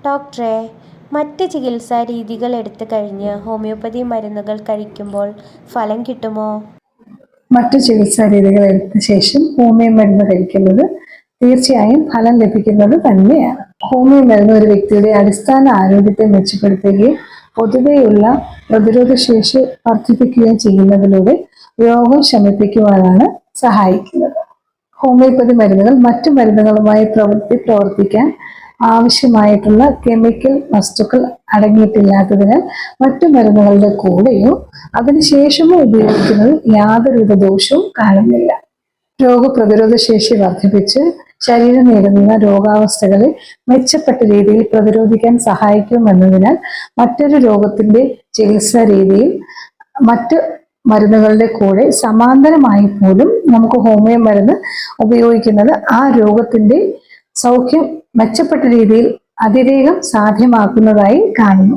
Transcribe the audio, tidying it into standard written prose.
ഡോക്ടറെ, മറ്റ് ചികിത്സാ രീതികൾ എടുത്തു കഴിഞ്ഞ് ഹോമിയോപ്പതി മരുന്നുകൾ കഴിക്കുമ്പോൾ ഫലം കിട്ടുമോ? മറ്റു ചികിത്സാ രീതികൾ എടുത്ത ശേഷം ഹോമിയോ മരുന്ന് കഴിക്കുന്നത് തീർച്ചയായും ഫലം ലഭിക്കുന്നത് തന്നെയാണ്. ഹോമിയോ മരുന്ന് ഒരു വ്യക്തിയുടെ അടിസ്ഥാന ആരോഗ്യത്തെ മെച്ചപ്പെടുത്തുകയും പൊതുവെയുള്ള പ്രതിരോധ ശേഷി വർദ്ധിപ്പിക്കുകയും ചെയ്യുന്നതിലൂടെ രോഗം ശമിപ്പിക്കുവാനാണ് സഹായിക്കുന്നത്. ഹോമിയോപ്പതി മരുന്നുകൾ മറ്റു മരുന്നുകളുമായി പ്രവർത്തിക്കാൻ ആവശ്യമായിട്ടുള്ള കെമിക്കൽ വസ്തുക്കൾ അടങ്ങിയിട്ടില്ലാത്തതിനാൽ മറ്റു മരുന്നുകളുടെ കൂടെയോ അതിനുശേഷമോ ഉപയോഗിക്കുന്നത് യാതൊരുവിധ ദോഷവും കാണുന്നില്ല. രോഗപ്രതിരോധ ശേഷി വർദ്ധിപ്പിച്ച് ശരീരം നേരിടുന്ന രോഗാവസ്ഥകളെ മെച്ചപ്പെട്ട രീതിയിൽ പ്രതിരോധിക്കാൻ സഹായിക്കുമെന്നതിനാൽ മറ്റൊരു രോഗത്തിന്റെ ചികിത്സാ രീതിയിൽ മറ്റ് മരുന്നുകളുടെ കൂടെ സമാന്തരമായി പോലും നമുക്ക് ഹോമിയോ മരുന്ന് ഉപയോഗിക്കുന്നത് ആ രോഗത്തിന്റെ സൗഖ്യം മെച്ചപ്പെട്ട രീതിയിൽ അതിവേഗം സാധ്യമാക്കുന്നതായി കാണുന്നു.